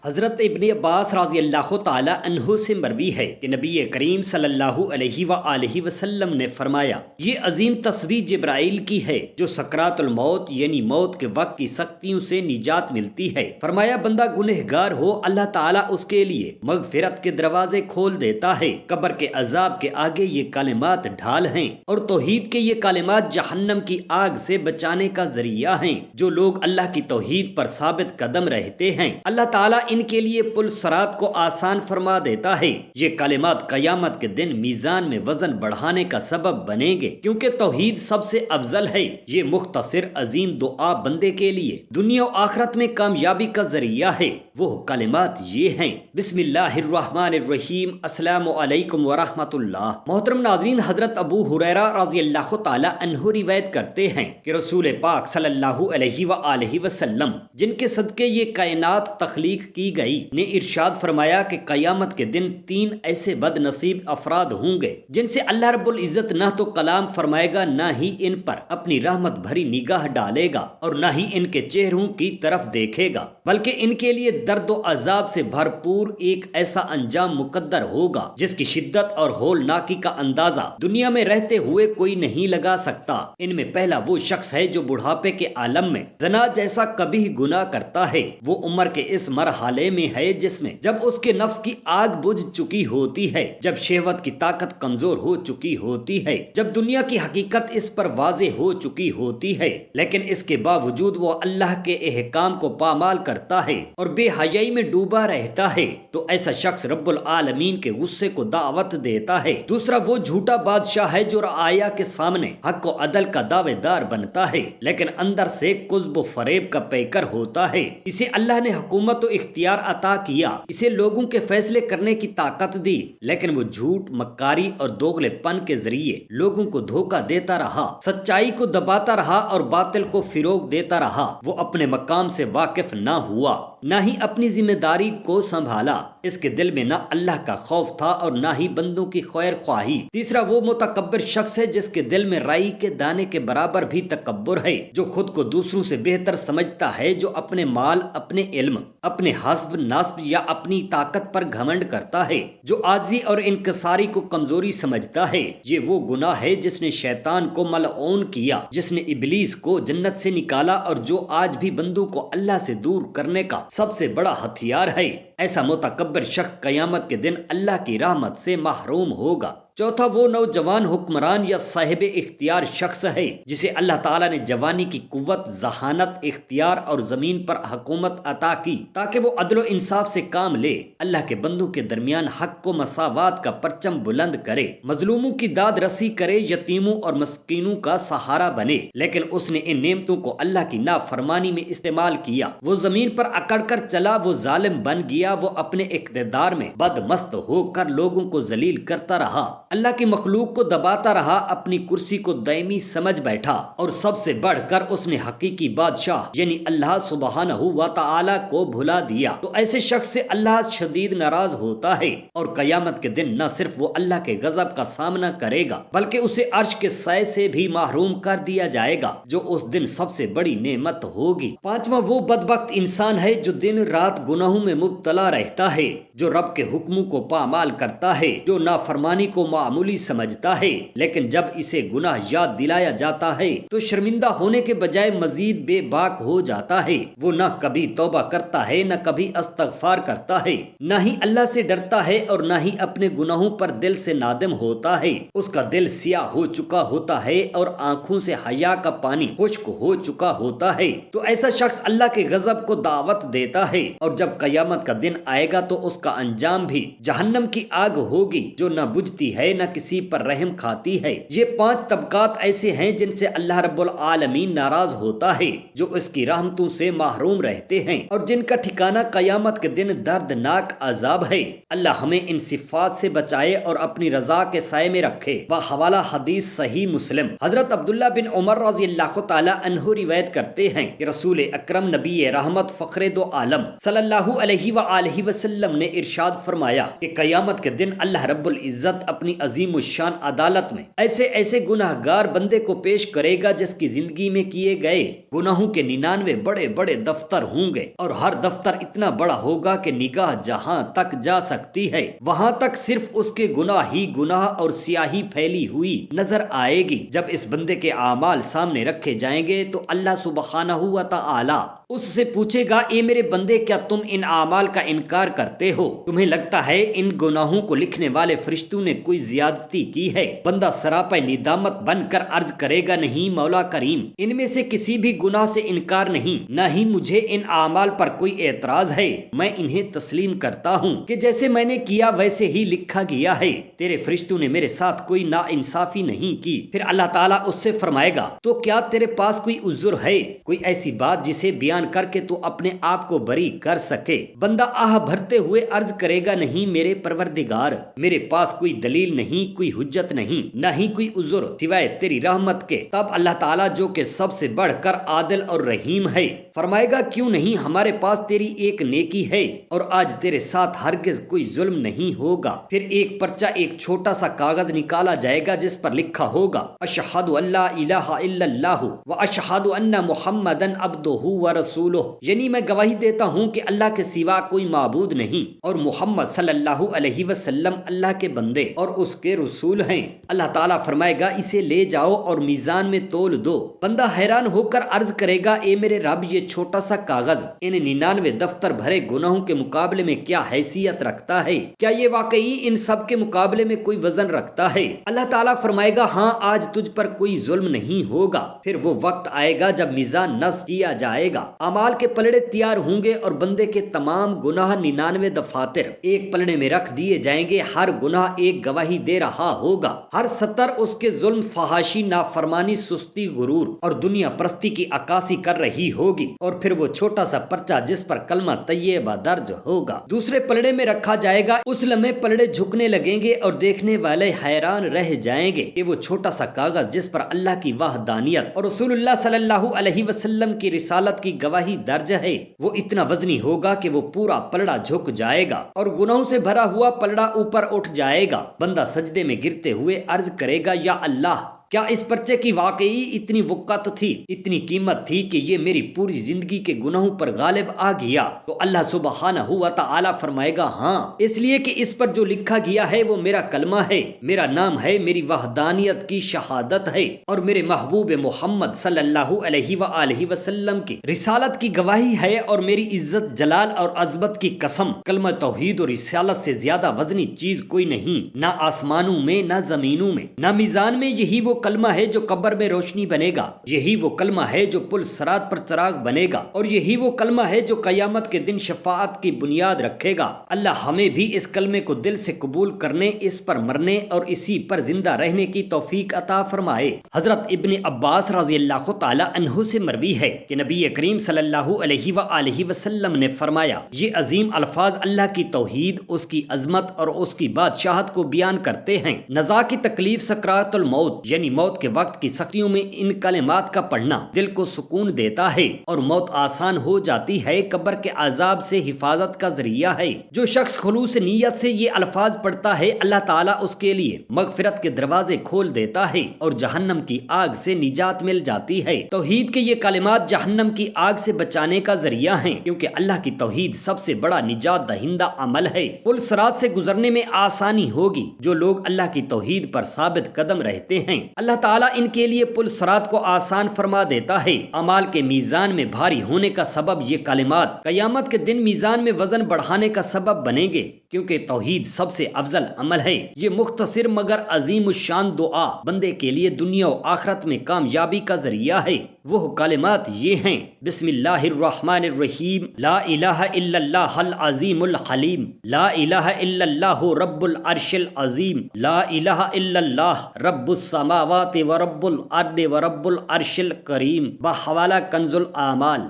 حضرت ابن عباس رضی اللہ تعالی عنہ سے مروی ہے کہ نبی کریم صلی اللہ علیہ وآلہ وسلم نے فرمایا، یہ عظیم تصویر جبرائیل کی ہے جو سکرات الموت یعنی موت کے وقت کی سختیوں سے نجات ملتی ہے۔ فرمایا، بندہ گنہگار ہو اللہ تعالیٰ اس کے لیے مغفرت کے دروازے کھول دیتا ہے۔ قبر کے عذاب کے آگے یہ کلمات ڈھال ہیں اور توحید کے یہ کلمات جہنم کی آگ سے بچانے کا ذریعہ ہیں۔ جو لوگ اللہ کی توحید پر ثابت قدم رہتے ہیں، اللہ تعالیٰ ان کے لیے پل صراط کو آسان فرما دیتا ہے۔ یہ کلمات قیامت کے دن میزان میں وزن بڑھانے کا سبب بنیں گے، کیونکہ توحید سب سے افضل ہے۔ یہ مختصر عظیم دعا بندے کے لیے دنیا و آخرت میں کامیابی کا ذریعہ ہے۔ وہ کلمات یہ ہیں: بسم اللہ الرحمن الرحیم، السلام علیکم ورحمۃ اللہ۔ محترم ناظرین، حضرت ابو ہریرہ رضی اللہ تعالی عنہ روایت کرتے ہیں کہ رسول پاک صلی اللہ علیہ وآلہ وسلم، جن کے صدقے یہ کائنات تخلیق کی گئی، نے ارشاد فرمایا کہ قیامت کے دن 3 ایسے بد نصیب افراد ہوں گے جن سے اللہ رب العزت نہ تو کلام فرمائے گا، نہ ہی ان پر اپنی رحمت بھری نگاہ ڈالے گا، اور نہ ہی ان کے چہروں کی طرف دیکھے گا، بلکہ ان کے لیے درد و عذاب سے بھرپور ایک ایسا انجام مقدر ہوگا جس کی شدت اور ہولناکی کا اندازہ دنیا میں رہتے ہوئے کوئی نہیں لگا سکتا۔ ان میں پہلا وہ شخص ہے جو بڑھاپے کے عالم میں زنا جیسا کبھی گناہ کرتا ہے۔ وہ عمر کے اس مرحلے میں ہے جس میں جب اس کے نفس کی آگ بجھ چکی ہوتی ہے، جب شہوت کی طاقت کمزور ہو چکی ہوتی ہے، جب دنیا کی حقیقت اس پر واضح ہو چکی ہوتی ہے، لیکن اس کے باوجود وہ اللہ کے احکام کو پامال کرتا ہے اور بے حیائی میں ڈوبا رہتا ہے، تو ایسا شخص رب العالمین کے غصے کو دعوت دیتا ہے۔ دوسرا وہ جھوٹا بادشاہ ہے جو رعایا کے سامنے حق و عدل کا دعوے دار بنتا ہے، لیکن اندر سے کذب و فریب کا پیکر ہوتا ہے۔ اسے اللہ نے حکومت و اختیار عطا کیا، اسے لوگوں کے فیصلے کرنے کی طاقت دی، لیکن وہ جھوٹ، مکاری اور دوغلے پن کے ذریعے لوگوں کو دھوکہ دیتا رہا، سچائی کو دباتا رہا اور باطل کو فروغ دیتا رہا۔ وہ اپنے مقام سے واقف نہ ہوا، نہ ہی اپنی ذمہ داری کو سنبھالا۔ اس کے دل میں نہ اللہ کا خوف تھا اور نہ ہی بندوں کی خیر خواہی۔ تیسرا وہ متکبر شخص ہے جس کے دل میں رائی کے دانے کے برابر بھی تکبر ہے، جو خود کو دوسروں سے بہتر سمجھتا ہے، جو اپنے مال، اپنے علم، اپنے حسب نسب یا اپنی طاقت پر گھمنڈ کرتا ہے، جو عاجزی اور انکساری کو کمزوری سمجھتا ہے۔ یہ وہ گناہ ہے جس نے شیطان کو ملعون کیا، جس نے ابلیس کو جنت سے نکالا اور جو آج بھی بندوں کو اللہ سے دور کرنے کا سب سے بڑا ہتھیار ہے۔ ایسا متکبر شخص قیامت کے دن اللہ کی رحمت سے محروم ہوگا۔ چوتھا وہ نوجوان حکمران یا صاحب اختیار شخص ہے جسے اللہ تعالیٰ نے جوانی کی قوت، ذہانت، اختیار اور زمین پر حکومت عطا کی تاکہ وہ عدل و انصاف سے کام لے، اللہ کے بندوں کے درمیان حق و مساوات کا پرچم بلند کرے، مظلوموں کی داد رسی کرے، یتیموں اور مسکینوں کا سہارا بنے۔ لیکن اس نے ان نعمتوں کو اللہ کی نافرمانی میں استعمال کیا، وہ زمین پر اکڑ کر چلا، وہ ظالم بن گیا، وہ اپنے اقتدار میں بدمست ہو کر لوگوں کو ذلیل کرتا رہا، اللہ کی مخلوق کو دباتا رہا، اپنی کرسی کو دائمی سمجھ بیٹھا، اور سب سے بڑھ کر اس نے حقیقی بادشاہ یعنی اللہ سبحانہ و تعالی کو بھلا دیا۔ تو ایسے شخص سے اللہ شدید ناراض ہوتا ہے، اور قیامت کے دن نہ صرف وہ اللہ کے غضب کا سامنا کرے گا بلکہ اسے عرش کے سائے سے بھی محروم کر دیا جائے گا، جو اس دن سب سے بڑی نعمت ہوگی۔ پانچواں وہ بدبخت انسان ہے جو دن رات گناہوں میں مبتلا رہتا ہے، جو رب کے حکموں کو پامال کرتا ہے، جو نافرمانی کو معمولی سمجھتا ہے، لیکن جب اسے گناہ یاد دلایا جاتا ہے تو شرمندہ ہونے کے بجائے مزید بے باک ہو جاتا ہے۔ وہ نہ کبھی توبہ کرتا ہے، نہ کبھی استغفار کرتا ہے، نہ ہی اللہ سے ڈرتا ہے اور نہ ہی اپنے گناہوں پر دل سے نادم ہوتا ہے۔ اس کا دل سیاہ ہو چکا ہوتا ہے اور آنکھوں سے حیا کا پانی خشک ہو چکا ہوتا ہے۔ تو ایسا شخص اللہ کے غضب کو دعوت دیتا ہے، اور جب قیامت کا دن آئے گا تو اس کا انجام بھی جہنم کی آگ ہوگی جو نہ بجھتی ہے نہ کسی پر رحم کھاتی ہے۔ یہ 5 طبقات ایسے ہیں جن سے اللہ رب العالمین ناراض ہوتا ہے، جو اس کی رحمتوں سے محروم رہتے ہیں اور جن کا ٹھکانہ قیامت کے دن دردناک عذاب ہے۔ اللہ ہمیں ان صفات سے بچائے اور اپنی رضا کے سائے میں رکھے۔ بحوالہ حدیث صحیح مسلم، حضرت عبداللہ بن عمر رضی اللہ تعالی عنہ روایت کرتے ہیں کہ رسول اکرم نبی رحمت فخر دو عالم صلی اللہ علیہ وآلہ وآلہ وسلم نے ارشاد فرمایا کہ قیامت کے دن اللہ رب العزت اپنی عظیم الشان عدالت میں ایسے ایسے گناہگار بندے کو پیش کرے گا جس کی زندگی میں کیے گئے گناہوں کے 99 بڑے بڑے دفتر ہوں گے، اور ہر دفتر اتنا بڑا ہوگا کہ نگاہ جہاں تک جا سکتی ہے وہاں تک صرف اس کے گناہ ہی گناہ اور سیاہی پھیلی ہوئی نظر آئے گی۔ جب اس بندے کے اعمال سامنے رکھے جائیں گے تو اللہ سبحانہ و تعالی اس سے پوچھے گا، اے میرے بندے، کیا تم ان اعمال کا انکار کرتے ہو؟ تمہیں لگتا ہے ان گناہوں کو لکھنے والے فرشتوں نے کوئی زیادتی کی ہے؟ بندہ سراپے ندامت بن کر عرض کرے گا، نہیں مولا کریم، ان میں سے کسی بھی گناہ سے انکار نہیں، نہ ہی مجھے ان اعمال پر کوئی اعتراض ہے، میں انہیں تسلیم کرتا ہوں کہ جیسے میں نے کیا ویسے ہی لکھا گیا ہے، تیرے فرشتوں نے میرے ساتھ کوئی ناانصافی نہیں کی۔ پھر اللہ تعالیٰ اس سے فرمائے گا، تو کیا تیرے پاس کوئی عذر ہے، کوئی ایسی بات جسے بیان کر کے تو اپنے آپ کو بری کر سکے؟ بندہ آہ بھرتے ہوئے عرض کرے گا، نہیں میرے پروردگار، میرے پاس کوئی دلیل نہیں، کوئی حجت نہیں، نہ ہی کوئی عذر سوائے تیری رحمت کے۔ تب اللہ تعالیٰ جو کہ سب سے بڑھ کر عادل اور رحیم ہے فرمائے گا، کیوں نہیں، ہمارے پاس تیری ایک نیکی ہے اور آج تیرے ساتھ ہرگز کوئی ظلم نہیں ہوگا۔ پھر ایک پرچہ، ایک چھوٹا سا کاغذ نکالا جائے گا جس پر لکھا ہوگا، اشہد ان لا الہ الا اللہ واشہد ان محمدا عبدہ ورسولہ، یعنی میں گواہی دیتا ہوں کہ اللہ کے سوا کوئی معبود نہیں اور محمد صلی اللہ علیہ وسلم اللہ کے بندے اور اس کے رسول ہیں۔ اللہ تعالیٰ فرمائے گا، اسے لے جاؤ اور میزان میں تول دو۔ بندہ حیران ہو کر عرض کرے گا، اے میرے رب، یہ چھوٹا سا کاغذ ان 99 دفتر بھرے گناہوں کے مقابلے میں کیا حیثیت رکھتا ہے؟ کیا یہ واقعی ان سب کے مقابلے میں کوئی وزن رکھتا ہے؟ اللہ تعالیٰ فرمائے گا، ہاں، آج تجھ پر کوئی ظلم نہیں ہوگا۔ پھر وہ وقت آئے گا جب میزان نصب کیا جائے گا، اعمال کے پلڑے تیار ہوں گے اور بندے کے تمام گناہ 99 دفاتر ایک پلڑے میں رکھ دیے جائیں گے۔ ہر گناہ ایک گواہی دے رہا ہوگا، ہر سطر اس کے ظلم، فحاشی، نافرمانی، سستی، غرور اور دنیا پرستی کی عکاسی کر رہی ہوگی۔ اور پھر وہ چھوٹا سا پرچہ جس پر کلمہ طیبہ درج ہوگا دوسرے پلڑے میں رکھا جائے گا۔ اس لمحے پلڑے جھکنے لگیں گے اور دیکھنے والے حیران رہ جائیں گے کہ وہ چھوٹا سا کاغذ جس پر اللہ کی وحدانیت اور رسول اللہ صلی اللہ علیہ وسلم کی رسالت کی گواہی درج ہے، وہ اتنا وزنی ہوگا کہ وہ پورا پلڑا جھک جائے گا اور گناہوں سے بھرا ہوا پلڑا اوپر اٹھ جائے گا۔ بندہ سجدے میں گرتے ہوئے عرض کرے گا، یا اللہ، کیا اس پرچے کی واقعی اتنی وقت تھی، اتنی قیمت تھی کہ یہ میری پوری زندگی کے گناہوں پر غالب آ گیا؟ تو اللہ سبحانہ و تعالی فرمائے گا، ہاں، اس لیے کہ اس پر جو لکھا گیا ہے وہ میرا کلمہ ہے، میرا نام ہے، میری وحدانیت کی شہادت ہے اور میرے محبوب محمد صلی اللہ علیہ وآلہ وسلم کی رسالت کی گواہی ہے، اور میری عزت، جلال اور عظمت کی قسم، کلمہ توحید اور رسالت سے زیادہ وزنی چیز کوئی نہیں، نہ آسمانوں میں، نہ زمینوں میں، نہ میزان میں۔ یہی وہ کلمہ ہے جو قبر میں روشنی بنے گا، یہی وہ کلمہ ہے جو پل صراط پر چراغ بنے گا، اور یہی وہ کلمہ ہے جو قیامت کے دن شفاعت کی بنیاد رکھے گا۔ اللہ ہمیں بھی اس کلمے کو دل سے قبول کرنے، اس پر مرنے اور اسی پر زندہ رہنے کی توفیق عطا فرمائے۔ حضرت ابن عباس رضی اللہ تعالی عنہ سے مروی ہے کہ نبی کریم صلی اللہ علیہ وآلہ وسلم نے فرمایا، یہ عظیم الفاظ اللہ کی توحید، اس کی عظمت اور اس کی بادشاہت کو بیان کرتے ہیں۔ نزا کی تکلیف، سکرات الموت یعنی موت کے وقت کی سختیوں میں ان کلمات کا پڑھنا دل کو سکون دیتا ہے اور موت آسان ہو جاتی ہے، قبر کے عذاب سے حفاظت کا ذریعہ ہے۔ جو شخص خلوص نیت سے یہ الفاظ پڑھتا ہے، اللہ تعالیٰ اس کے لیے مغفرت کے دروازے کھول دیتا ہے اور جہنم کی آگ سے نجات مل جاتی ہے۔ توحید کے یہ کلمات جہنم کی آگ سے بچانے کا ذریعہ ہیں، کیونکہ اللہ کی توحید سب سے بڑا نجات دہندہ عمل ہے۔ پل صراط سے گزرنے میں آسانی ہوگی جو لوگ اللہ کی توحید پر ثابت قدم رہتے ہیں۔ اللہ تعالیٰ ان کے لیے پل صراط کو آسان فرما دیتا ہے۔ اعمال کے میزان میں بھاری ہونے کا سبب یہ کلمات قیامت کے دن میزان میں وزن بڑھانے کا سبب بنیں گے، کیونکہ توحید سب سے افضل عمل ہے۔ یہ مختصر مگر عظیم الشان دعا بندے کے لیے دنیا و آخرت میں کامیابی کا ذریعہ ہے۔ وہ کلمات یہ ہیں، بسم اللہ الرحمن الرحیم، لا الہ الا اللہ العظیم الحلیم، لا الہ الا اللہ رب العرش العظیم، لا الہ الا اللہ رب السماوات ورب الارض ورب العرش الکریم، بحوالہ کنز الاعمال۔